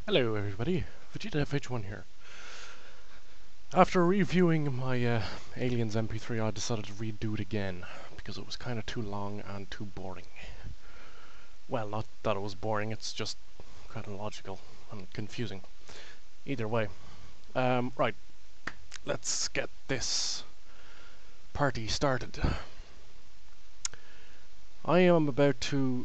Hello everybody, Vegeta FH1 here. After reviewing my Aliens MP3, I decided to redo it again, because it was kind of too long and too boring. Well, not that it was boring, it's just chronological and confusing. Either way. Right, let's get this party started. I am about to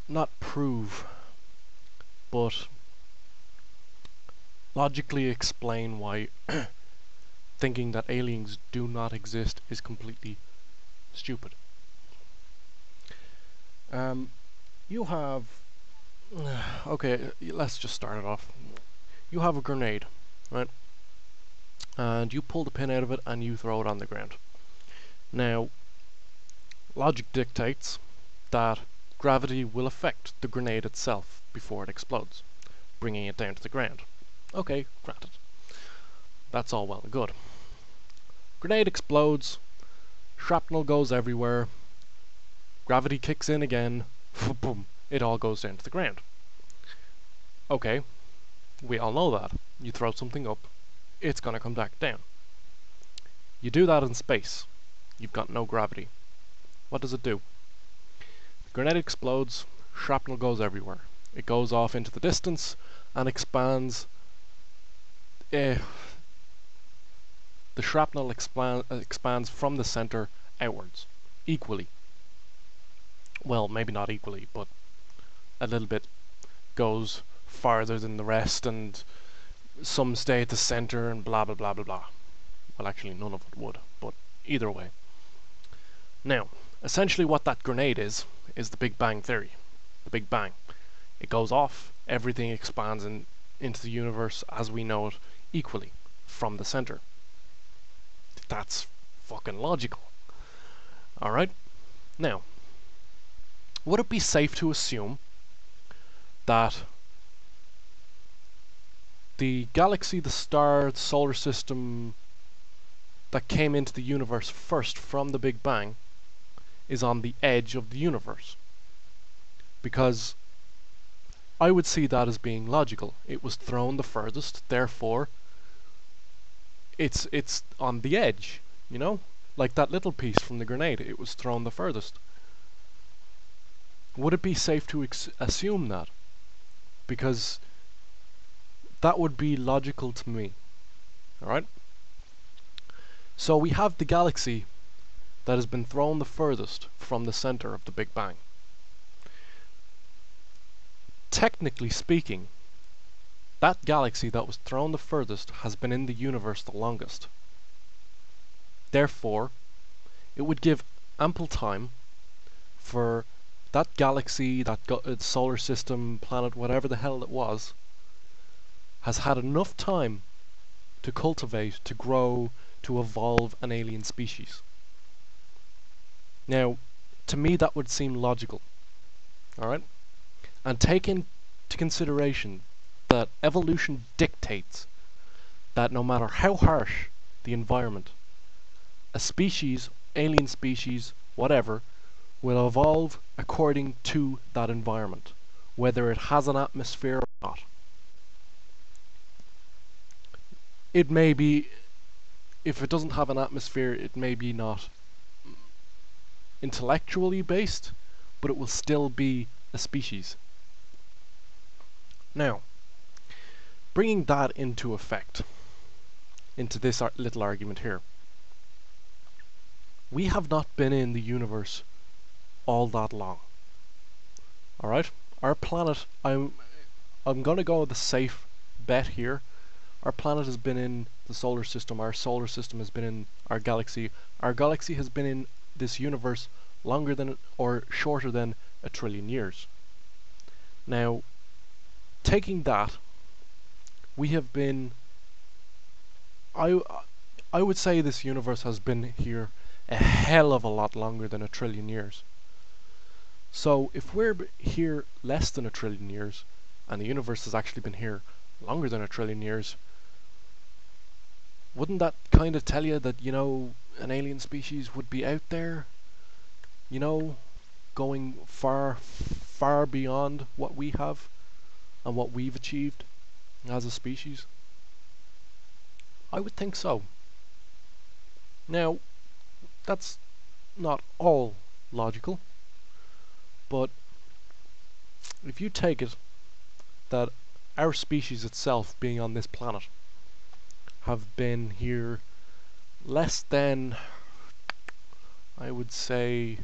not prove, but logically explain why thinking that aliens do not exist is completely stupid. You have... okay, let's just start it off. You have a grenade, right? And you pull the pin out of it and you throw it on the ground. Now, logic dictates that gravity will affect the grenade itself before it explodes, bringing it down to the ground. Okay, granted. That's all well and good. Grenade explodes, shrapnel goes everywhere, gravity kicks in again, boom, it all goes down to the ground. Okay, we all know that. You throw something up, it's gonna come back down. You do that in space. You've got no gravity. What does it do? The grenade explodes, shrapnel goes everywhere. It goes off into the distance and expands. The shrapnel expands from the center outwards, equally. Well, maybe not equally, but a little bit goes farther than the rest, and some stay at the center, and blah blah blah blah blah. Well, actually, none of it would, but either way. Now, essentially what that grenade is the Big Bang Theory. The Big Bang. It goes off, everything expands into the universe as we know it equally, from the center. That's fucking logical. Alright? Now, would it be safe to assume that the galaxy, the star, the solar system that came into the universe first from the Big Bang is on the edge of the universe? Because I would see that as being logical. It was thrown the furthest, therefore it's on the edge, you know? Like that little piece from the grenade, it was thrown the furthest. Would it be safe to assume that? Because that would be logical to me. Alright? So we have the galaxy that has been thrown the furthest from the center of the Big Bang. Technically speaking, that galaxy that was thrown the furthest has been in the universe the longest. Therefore, it would give ample time for that galaxy, that solar system, planet, whatever the hell it was, has had enough time to cultivate, to grow, to evolve an alien species. Now, to me that would seem logical. Alright? And take into consideration that evolution dictates that no matter how harsh the environment, a species, alien species, whatever, will evolve according to that environment, whether it has an atmosphere or not. It may be, if it doesn't have an atmosphere, it may be not intellectually based, but it will still be a species. Now, bringing that into effect, into this little argument here, we have not been in the universe all that long. Alright? Our planet, I'm gonna go with the safe bet here. Our planet has been in the solar system, our solar system has been in our galaxy has been in this universe longer than, or shorter than, 1 trillion years. Now, taking that, we have been, I would say this universe has been here a hell of a lot longer than 1 trillion years. So if we're here less than 1 trillion years, and the universe has actually been here longer than 1 trillion years, wouldn't that kind of tell you that, you know, an alien species would be out there, you know, going far, far beyond what we have? and what we've achieved as a species? I would think so. Now, that's not all logical, but if you take it that our species itself being on this planet have been here less than, I would say,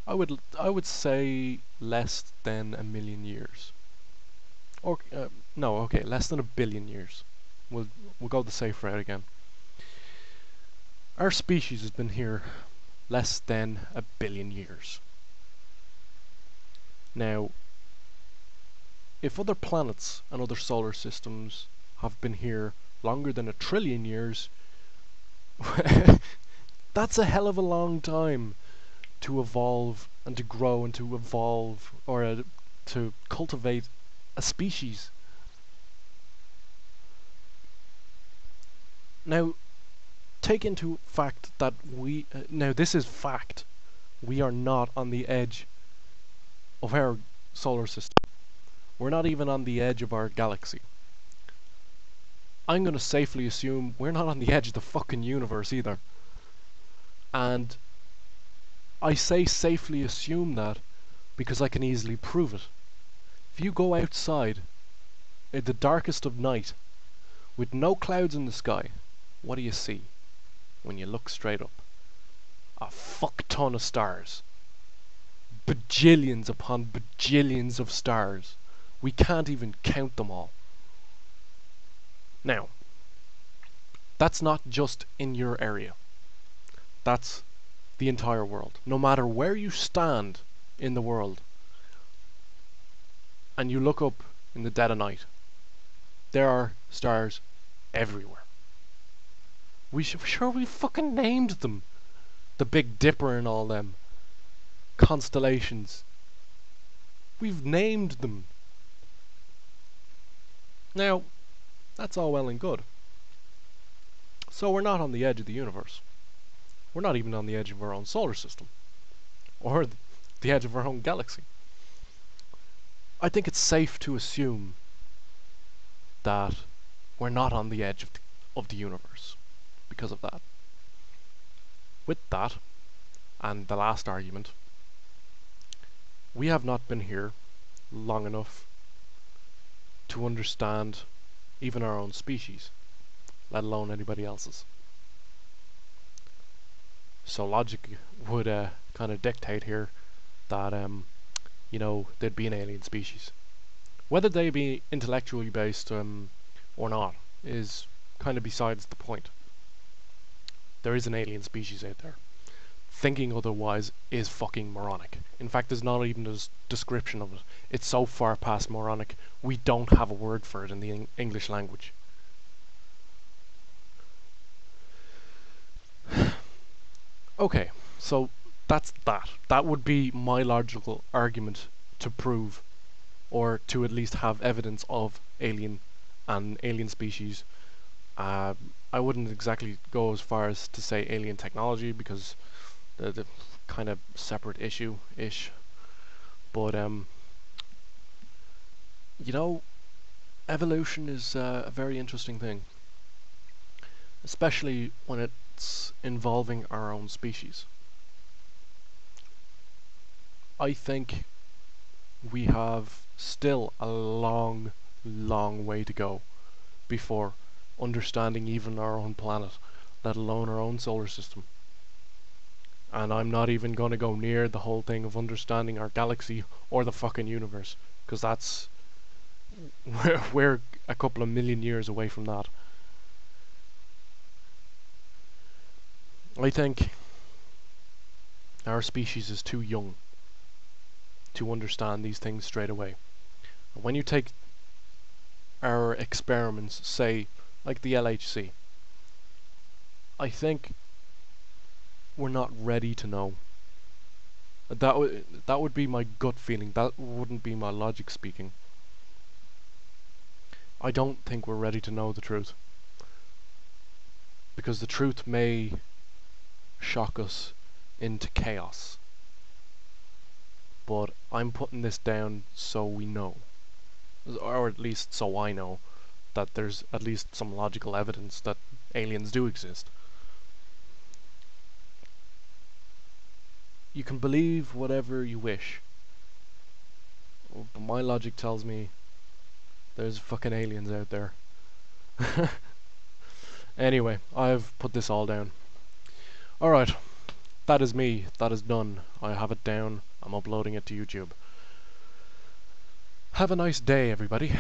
I would say less than a million years. Or no, okay, less than a billion years. We'll go the safe route again. Our species has been here less than a billion years. Now, if other planets and other solar systems have been here longer than a trillion years, that's a hell of a long time to evolve and to grow and to evolve or to cultivate a species. Now, take into fact that now this is fact, we are not on the edge of our solar system. We're not even on the edge of our galaxy. I'm going to safely assume we're not on the edge of the fucking universe either. And I say safely assume that because I can easily prove it. If you go outside in the darkest of night with no clouds in the sky, what do you see when you look straight up? A fuck ton of stars. Bajillions upon bajillions of stars. We can't even count them all. Now, that's not just in your area. That's the entire world. No matter where you stand in the world and you look up in the dead of night, there are stars everywhere. We fucking named them. The Big Dipper and all them. Constellations. We've named them. Now, that's all well and good. So we're not on the edge of the universe. We're not even on the edge of our own solar system. Or the edge of our own galaxy. I think it's safe to assume that we're not on the edge of the universe because of that. With that, and the last argument, we have not been here long enough to understand even our own species, let alone anybody else's. So logic would kind of dictate here that there'd be an alien species. Whether they be intellectually based or not is kind of besides the point. There is an alien species out there. Thinking otherwise is fucking moronic. In fact, there's not even a description of it. It's so far past moronic, we don't have a word for it in the English language. Okay, so that's that. That would be my logical argument to prove, or to at least have evidence of alien species. I wouldn't exactly go as far as to say alien technology because the kind of separate issue-ish. But evolution is a very interesting thing, especially when it's involving our own species. I think we have still a long, long way to go before understanding even our own planet, let alone our own solar system. And I'm not even going to go near the whole thing of understanding our galaxy or the fucking universe, because that's we're a couple of million years away from that. I think our species is too young to understand these things straight away. And when you take our experiments, say, like the LHC, I think we're not ready to know. That would be my gut feeling. That wouldn't be my logic speaking. I don't think we're ready to know the truth. Because the truth may shock us into chaos. But I'm putting this down so we know. or at least so I know, that there's at least some logical evidence that aliens do exist. You can believe whatever you wish, but my logic tells me there's fucking aliens out there. Anyway, I've put this all down. Alright, that is me. That is done. I have it down. I'm uploading it to YouTube. Have a nice day, everybody.